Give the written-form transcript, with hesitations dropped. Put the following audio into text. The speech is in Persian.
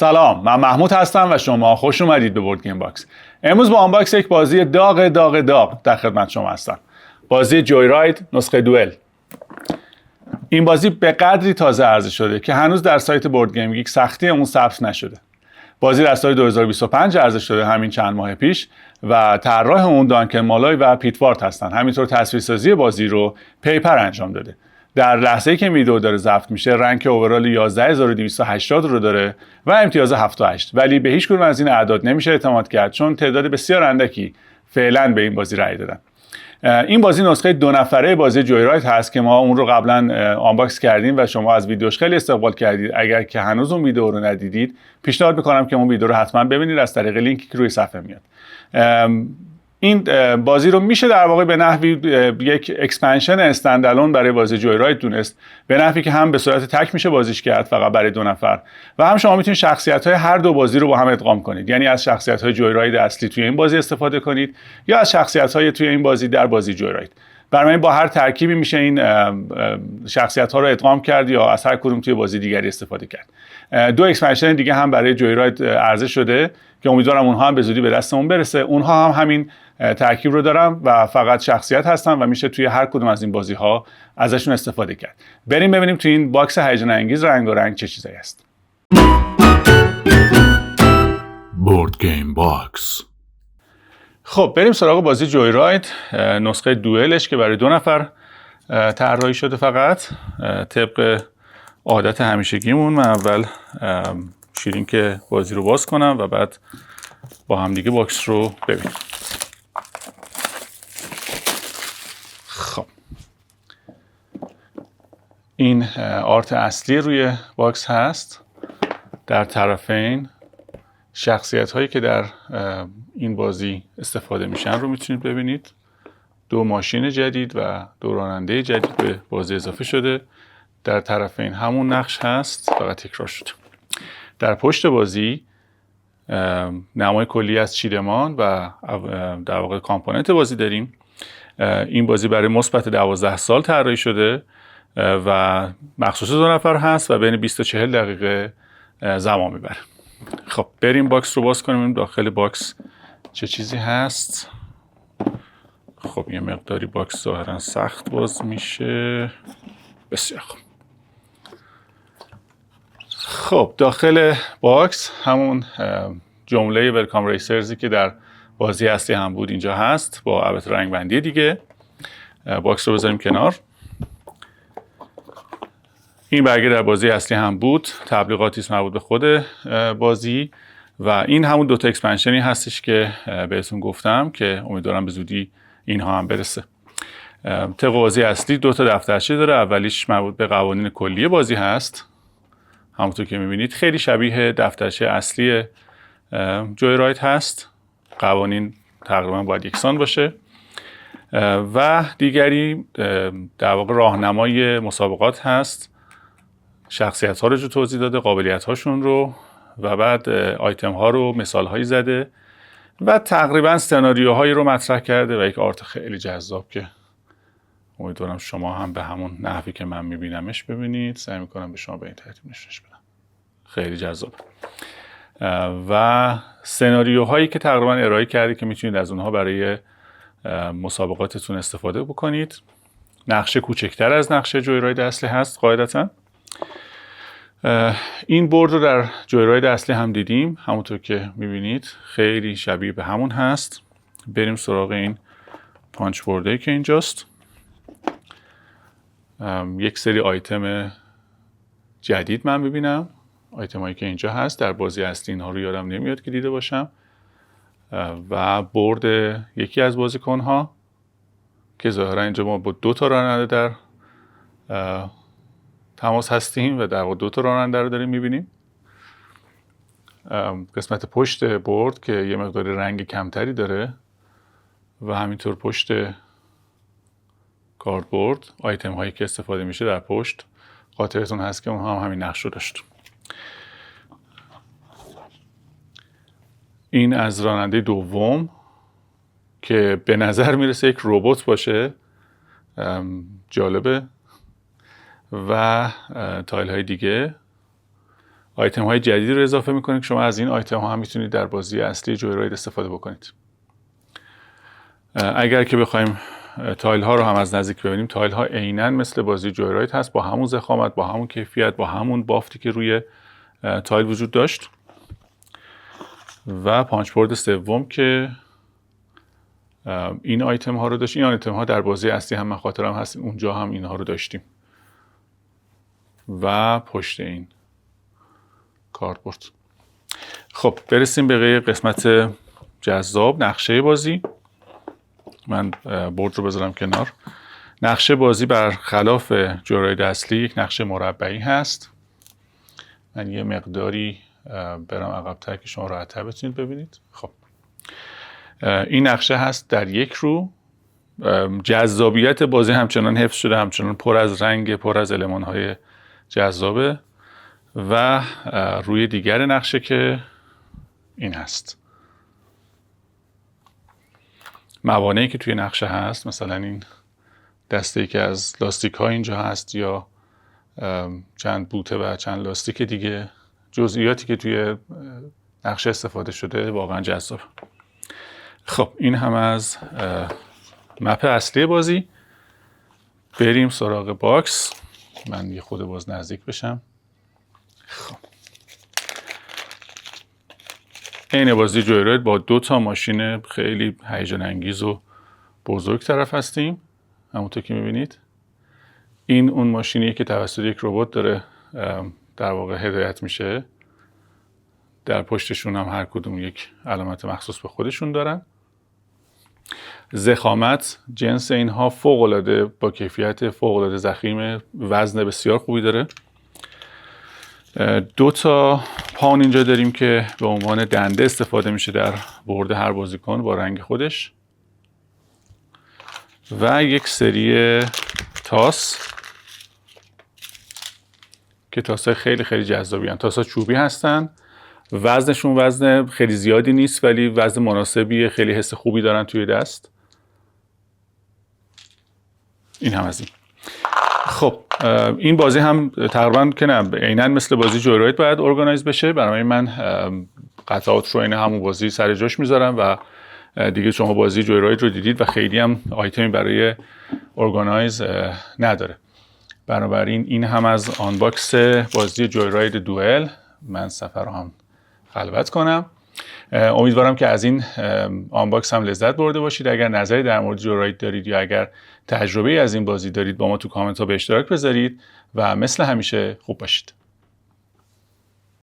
سلام، من محمود هستم و شما خوش اومدید به بورد گیم باکس. امروز با آنباکس یک بازی داغ در خدمت شما هستم. بازی جوی راید نسخه دوئل. این بازی به قدری تازه عرضه شده که هنوز در سایت بورد گیم گیک سختی اون ثبت نشده. بازی در سال 2025 عرضه شده، همین چند ماه پیش، و طراح اون دانکن مالای و پیت وارت هستن. همینطور تصویرسازی بازی رو پیپر انجام داده. در لحظه‌ای که ویدیو داره ضبط میشه رنک اوورال 11280 رو داره و امتیاز 78، ولی به هیچ کدوم از این اعداد نمیشه اعتماد کرد چون تعداد بسیار اندکی فعلا به این بازی رأی دادن. این بازی نسخه 2 نفره بازی جوی راید هست که ما اون رو قبلا آنباکس کردیم و شما از ویدیوش خیلی استقبال کردید. اگر که هنوز اون ویدیو رو ندیدید پیشنهاد میکنم که اون ویدیو رو حتما ببینید از طریق لینکی که روی صفحه میاد. این بازی رو میشه در واقع به نحوی یک اکسپنشن استندالون برای بازی جوی راید دونست، به نحوی که هم به صورت تک میشه بازیش کرد فقط برای 2 نفر، و هم شما میتونید شخصیت‌های هر دو بازی رو با هم ادغام کنید. یعنی از شخصیت‌های جوی راید اصلی توی این بازی استفاده کنید یا از شخصیت‌های توی این بازی در بازی جوی راید. برای با هر ترکیبی میشه این شخصیت‌ها رو ادغام کرد یا از هر کدوم توی بازی دیگری استفاده کرد. 2 اکسپنشن دیگه هم برای جوی راید عرضه شده که امیدوارم اونها هم به زودی به دستمون برسه. اونها هم همین ترکیب رو دارن و فقط شخصیت هستن و میشه توی هر کدوم از این بازی ها ازشون استفاده کرد. بریم ببینیم توی این باکس هیجان انگیز رنگ و رنگ چه چیزایی هست. بورد گیم باکس. خب بریم سراغ بازی جوی راید نسخه دوئلش که برای 2 نفر طراحی شده. فقط طبق عادت همیشگیمون من اول شیرین که بازی رو باز کنم و بعد با هم دیگه باکس رو ببینیم. خب این آرت اصلی روی باکس هست. در طرفین شخصیت هایی که در این بازی استفاده میشن رو میتونید ببینید. 2 ماشین جدید و 2 راننده جدید به بازی اضافه شده. در طرفین همون نقش هست فقط تکرار شده. در پشت بازی نمای کلی از چیدمان و در واقع کامپوننت بازی داریم. این بازی برای مثبت 12 سال طراحی شده و مخصوص 2 نفر هست و بین 20 تا 40 دقیقه زمان میبره. خب بریم باکس رو باز کنیم داخل باکس چه چیزی هست. خب یه مقداری باکس ظاهرا سخت باز میشه. بسیار خوب. خب داخل باکس همون جمله ولکام ریسرزی که در بازی اصلی هم بود اینجا هست با البته رنگ بندی دیگه. باکس رو بذاریم کنار. این برگه در بازی اصلی هم بود، تبلیغاتی است مربوط به خود بازی و این همون 2 تا اکسپنشنی هستش که بهتون گفتم که امیدوارم به زودی اینها هم برسه. طبق بازی اصلی 2 تا دفترچه داره. اولیش مربوط به قوانین کلی بازی هست، همونطور که میبینید خیلی شبیه دفترچه اصلی جوی راید هست. قوانین تقریبا باید یکسان باشه. و دیگری در واقع راهنمای مسابقات هست، شخصیت ها رو جو توضیح داده، قابلیت هاشون رو، و بعد آیتم ها رو مثال هایی زده و تقریبا سناریوهایی رو مطرح کرده و یک آرت خیلی جذاب که امیدوارم شما هم به همون نحوی که من میبینمش ببینید. سعی میکنم به شما به این ترتیب نشونش بدم. خیلی جذاب. و سناریوهایی که تقریبا ارائه کرده که میتونید از اونها برای مسابقاتتون استفاده بکنید. نقشه کوچکتر از نقشه جوی راید اصلی هست قاعدتا. این بورد رو در جوی راید اصلی هم دیدیم، همونطور که میبینید خیلی شبیه به همون هست. بریم سراغ این پانچ بوردی که اینجاست. یک سری آیتم جدید من میبینم. آیتم هایی که اینجا هست در بازی اصلی اینها رو یادم نمیاد که دیده باشم. و بورد یکی از بازیکن ها که ظاهرا اینجا ما با 2 تا راننده در تماس هستیم و در واقع 2 تا راننده رو داریم میبینیم. قسمت پشت بورد که یه مقدار رنگ کمتری داره و همینطور پشت کاردبورد آیتم هایی که استفاده میشه در پشت. خاطرتون هست که اون هم همین نقش رو داشت. این از راننده دوم که به نظر میرسه یک ربات باشه. جالبه. و تایل های دیگه آیتم های جدیدی رو اضافه میکنه که شما از این آیتم ها هم میتونید در بازی اصلی جویراید استفاده بکنید. اگر که بخوایم تایل ها رو هم از نزدیک ببینیم، تایل ها عیناً مثل بازی جویراید هست، با همون ضخامت، با همون کیفیت، با همون بافتی که روی تایل وجود داشت. و پانچ بورد سوم که این آیتم ها رو داشت. این آیتم ها در بازی اصلی هم من خاطرم هست اونجا هم اینها رو داشتیم. و پشت این کارتبورد. خب برسیم به قسمت جذاب، نقشه بازی. من بورد رو بذارم کنار. نقشه بازی برخلاف جویراید اصلی یک نقشه مربعی هست. من یه مقداری برم عقب‌تر که شما راحت‌تر بتونید ببینید. خب این نقشه هست در یک رو. جذابیت بازی همچنان حفظ شده، همچنان پر از رنگ، پر از المان‌های جذابه. و روی دیگر نقشه که این هست، موانعی که توی نقشه هست، مثلا این دسته‌ای که از لاستیک ها اینجا هست یا چند بوته و چند لاستیک دیگه، جزئیاتی که توی نقشه استفاده شده واقعا جذاب. خب این هم از مپ اصلی بازی. بریم سراغ باکس. من یه خود باز نزدیک بشم. خب این بازی جویراید با 2 تا ماشین خیلی هیجان انگیز و بزرگ طرف هستیم. همونطور که میبینید این اون ماشینیه که توسط یک ربات داره در واقع هدایت میشه. در پشتشون هم هر کدوم یک علامت مخصوص به خودشون دارن. ضخامت جنس اینها فوق‌العاده با کیفیت فوق‌العاده ضخیم، وزن بسیار خوبی داره. 2 تا پان اینجا داریم که به عنوان دنده استفاده میشه در بورد هر بازیکن با رنگ خودش. و یک سری تاس که تاس‌های خیلی خیلی جذابی هستند. تاس‌ها چوبی هستن. وزنشون وزن خیلی زیادی نیست ولی وزن مناسبیه، خیلی حس خوبی دارن توی دست. این هم از این. خب این بازی هم تقریبا که نه عیناً مثل بازی جویراید باید ارگانایز بشه. برای من قطعات رو این همون بازی سر جاش میذارم و دیگه شما بازی جویراید رو دیدید و خیلی هم آیتمی برای ارگانایز نداره. بنابراین این هم از آنباکس بازی جویراید دوئل. من صفحه رو هم خلوت کنم. امیدوارم که از این آنباکس هم لذت برده باشید. اگر نظری در مورد جویراید دارید یا اگر تجربه از این بازی دارید با ما تو کامنت ها به اشتراک بذارید و مثل همیشه خوب باشید.